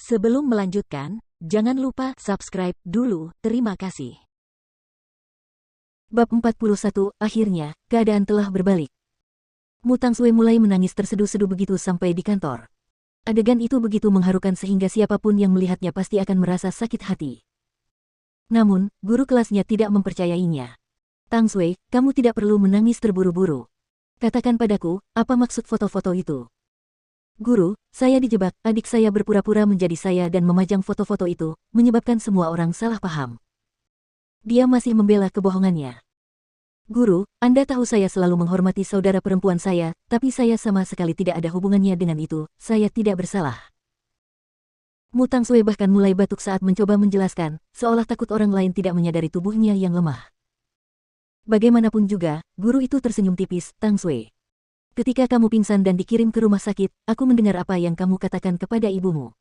Sebelum melanjutkan, jangan lupa subscribe dulu. Terima kasih. Bab 41, akhirnya, keadaan telah berbalik. Mu Tangsue mulai menangis terseduh-seduh begitu sampai di kantor. Adegan itu begitu mengharukan sehingga siapapun yang melihatnya pasti akan merasa sakit hati. Namun, guru kelasnya tidak mempercayainya. Tangsue, kamu tidak perlu menangis terburu-buru. Katakan padaku, apa maksud foto-foto itu? Guru, saya dijebak, adik saya berpura-pura menjadi saya dan memajang foto-foto itu, menyebabkan semua orang salah paham. Dia masih membela kebohongannya. Guru, Anda tahu saya selalu menghormati saudara perempuan saya, tapi saya sama sekali tidak ada hubungannya dengan itu, saya tidak bersalah. Mu Tangsue bahkan mulai batuk saat mencoba menjelaskan, seolah takut orang lain tidak menyadari tubuhnya yang lemah. Bagaimanapun juga, guru itu tersenyum tipis, Tangsue. Ketika kamu pingsan dan dikirim ke rumah sakit, aku mendengar apa yang kamu katakan kepada ibumu.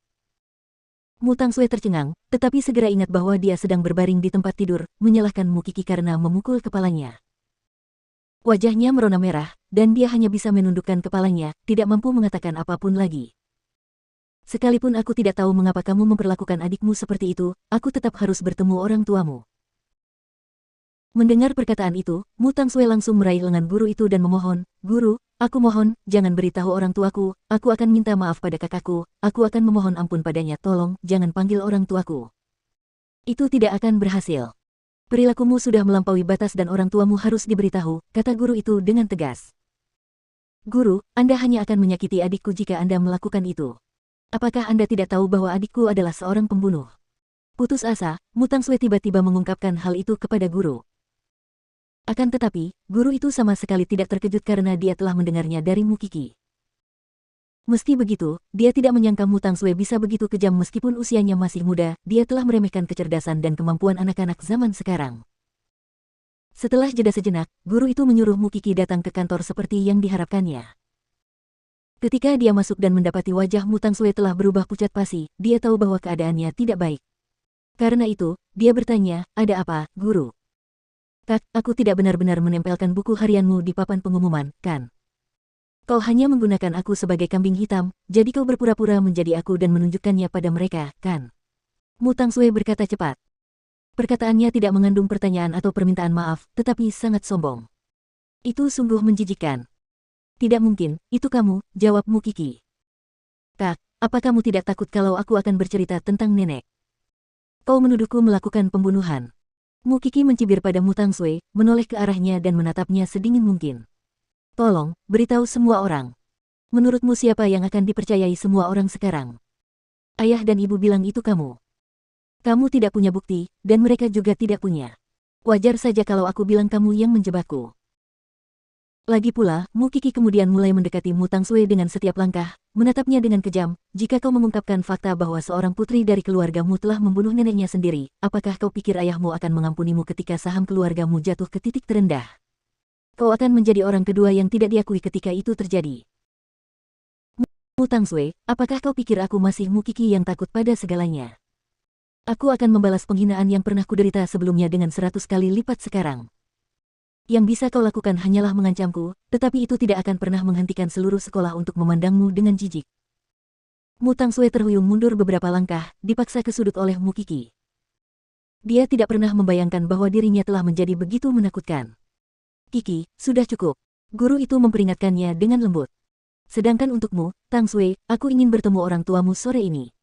Mu Tangsue tercengang, tetapi segera ingat bahwa dia sedang berbaring di tempat tidur, menyalahkan Mu Qiki karena memukul kepalanya. Wajahnya merona merah, dan dia hanya bisa menundukkan kepalanya, tidak mampu mengatakan apapun lagi. Sekalipun aku tidak tahu mengapa kamu memperlakukan adikmu seperti itu, aku tetap harus bertemu orang tuamu. Mendengar perkataan itu, Mu Tangsue langsung meraih lengan guru itu dan memohon, Guru, aku mohon, jangan beritahu orang tuaku, aku akan minta maaf pada kakakku, aku akan memohon ampun padanya, tolong, jangan panggil orang tuaku. Itu tidak akan berhasil. Perilakumu sudah melampaui batas dan orang tuamu harus diberitahu, kata guru itu dengan tegas. Guru, Anda hanya akan menyakiti adikku jika Anda melakukan itu. Apakah Anda tidak tahu bahwa adikku adalah seorang pembunuh? Putus asa, Mu Tangsue tiba-tiba mengungkapkan hal itu kepada guru. Akan tetapi, guru itu sama sekali tidak terkejut karena dia telah mendengarnya dari Mu Qiki. Meski begitu, dia tidak menyangka Mu Tangsue bisa begitu kejam meskipun usianya masih muda, dia telah meremehkan kecerdasan dan kemampuan anak-anak zaman sekarang. Setelah jeda sejenak, guru itu menyuruh Mu Qiki datang ke kantor seperti yang diharapkannya. Ketika dia masuk dan mendapati wajah Mu Tangsue telah berubah pucat pasi, dia tahu bahwa keadaannya tidak baik. Karena itu, dia bertanya, ada apa, guru? Kak, aku tidak benar-benar menempelkan buku harianmu di papan pengumuman, kan? Kau hanya menggunakan aku sebagai kambing hitam, jadi kau berpura-pura menjadi aku dan menunjukkannya pada mereka, kan? Mu Tangsue berkata cepat. Perkataannya tidak mengandung pertanyaan atau permintaan maaf, tetapi sangat sombong. Itu sungguh menjijikkan. Tidak mungkin, itu kamu, jawab Mu Qiki. Kak, apa kamu tidak takut kalau aku akan bercerita tentang nenek? Kau menuduhku melakukan pembunuhan. Mu Qiki mencibir pada Mu Tangsue, menoleh ke arahnya dan menatapnya sedingin mungkin. Tolong, beritahu semua orang. Menurutmu siapa yang akan dipercayai semua orang sekarang? Ayah dan ibu bilang itu kamu. Kamu tidak punya bukti, dan mereka juga tidak punya. Wajar saja kalau aku bilang kamu yang menjebakku. Lagi pula, Mu Qiki kemudian mulai mendekati Mu Tangsue dengan setiap langkah, menatapnya dengan kejam. Jika kau mengungkapkan fakta bahwa seorang putri dari keluargamu telah membunuh neneknya sendiri, apakah kau pikir ayahmu akan mengampunimu ketika saham keluargamu jatuh ke titik terendah? Kau akan menjadi orang kedua yang tidak diakui ketika itu terjadi. Mu Tangsue, apakah kau pikir aku masih Mu Qiki yang takut pada segalanya? Aku akan membalas penghinaan yang pernah kuderita sebelumnya dengan 100 kali lipat sekarang. Yang bisa kau lakukan hanyalah mengancamku, tetapi itu tidak akan pernah menghentikan seluruh sekolah untuk memandangmu dengan jijik. Mu Tangsue terhuyung mundur beberapa langkah, dipaksa ke sudut oleh Mu Qiki. Dia tidak pernah membayangkan bahwa dirinya telah menjadi begitu menakutkan. Qiki, sudah cukup. Guru itu memperingatkannya dengan lembut. Sedangkan untukmu, Tangsue, aku ingin bertemu orang tuamu sore ini.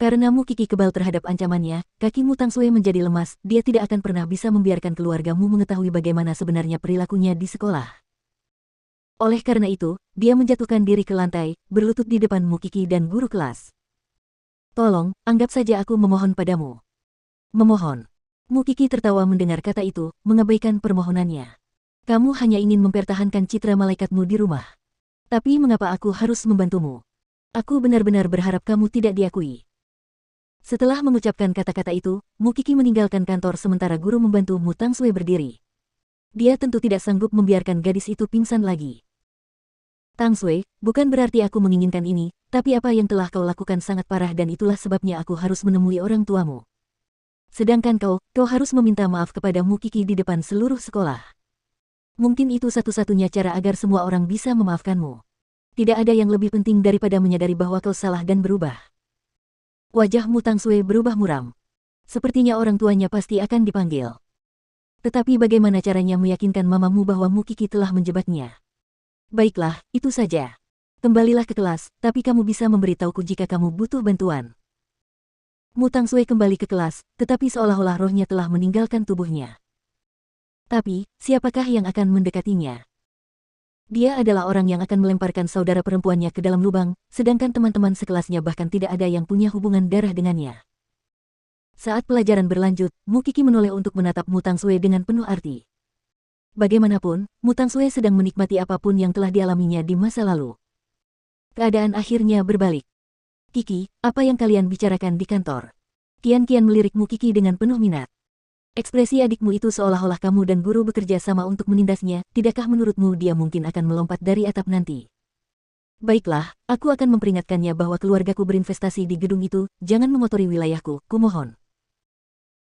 Karena Mu Qiki kebal terhadap ancamannya, kaki Mu Tangsue menjadi lemas, dia tidak akan pernah bisa membiarkan keluargamu mengetahui bagaimana sebenarnya perilakunya di sekolah. Oleh karena itu, dia menjatuhkan diri ke lantai, berlutut di depan Mu Qiki dan guru kelas. Tolong, anggap saja aku memohon padamu. Memohon. Mu Qiki tertawa mendengar kata itu, mengabaikan permohonannya. Kamu hanya ingin mempertahankan citra malaikatmu di rumah. Tapi mengapa aku harus membantumu? Aku benar-benar berharap kamu tidak diakui. Setelah mengucapkan kata-kata itu, Mu Qiki meninggalkan kantor sementara guru membantu Mu Tangsue berdiri. Dia tentu tidak sanggup membiarkan gadis itu pingsan lagi. Tangsue, bukan berarti aku menginginkan ini, tapi apa yang telah kau lakukan sangat parah dan itulah sebabnya aku harus menemui orang tuamu. Sedangkan kau harus meminta maaf kepada Mu Qiki di depan seluruh sekolah. Mungkin itu satu-satunya cara agar semua orang bisa memaafkanmu. Tidak ada yang lebih penting daripada menyadari bahwa kau salah dan berubah. Wajah Mu Tangsue berubah muram. Sepertinya orang tuanya pasti akan dipanggil. Tetapi bagaimana caranya meyakinkan mamamu bahwa Mu Qi telah menjebaknya? Baiklah, itu saja. Kembalilah ke kelas, tapi kamu bisa memberitahuku jika kamu butuh bantuan. Mu Tangsue kembali ke kelas, tetapi seolah-olah rohnya telah meninggalkan tubuhnya. Tapi, siapakah yang akan mendekatinya? Dia adalah orang yang akan melemparkan saudara perempuannya ke dalam lubang, sedangkan teman-teman sekelasnya bahkan tidak ada yang punya hubungan darah dengannya. Saat pelajaran berlanjut, Mu Qi menoleh untuk menatap Mu Tangsue dengan penuh arti. Bagaimanapun, Mu Tangsue sedang menikmati apapun yang telah dialaminya di masa lalu. Keadaan akhirnya berbalik. Qi, apa yang kalian bicarakan di kantor? Qian melirik Mu Qi dengan penuh minat. Ekspresi adikmu itu seolah-olah kamu dan guru bekerja sama untuk menindasnya, tidakkah menurutmu dia mungkin akan melompat dari atap nanti? Baiklah, aku akan memperingatkannya bahwa keluargaku berinvestasi di gedung itu, jangan mengotori wilayahku, kumohon.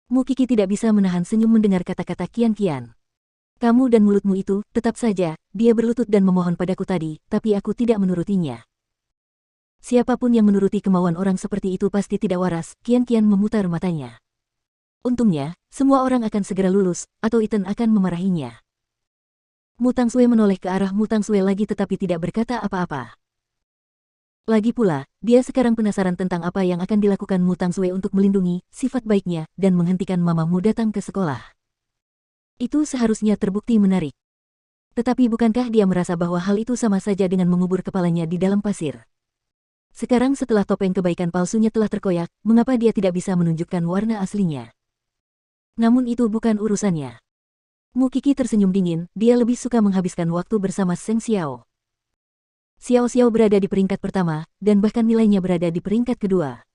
Mu Qi tidak bisa menahan senyum mendengar kata-kata Qian. Kamu dan mulutmu itu, tetap saja, dia berlutut dan memohon padaku tadi, tapi aku tidak menurutinya. Siapapun yang menuruti kemauan orang seperti itu pasti tidak waras, Qian memutar matanya. Untungnya, semua orang akan segera lulus, atau Iten akan memarahinya. Mu Tangsue menoleh ke arah Mu Tangsue lagi tetapi tidak berkata apa-apa. Lagi pula, dia sekarang penasaran tentang apa yang akan dilakukan Mu Tangsue untuk melindungi sifat baiknya dan menghentikan mamamu datang ke sekolah. Itu seharusnya terbukti menarik. Tetapi bukankah dia merasa bahwa hal itu sama saja dengan mengubur kepalanya di dalam pasir? Sekarang setelah topeng kebaikan palsunya telah terkoyak, mengapa dia tidak bisa menunjukkan warna aslinya? Namun itu bukan urusannya. Mu Qi tersenyum dingin, dia lebih suka menghabiskan waktu bersama Seng Xiao. Xiao berada di peringkat pertama, dan bahkan nilainya berada di peringkat kedua.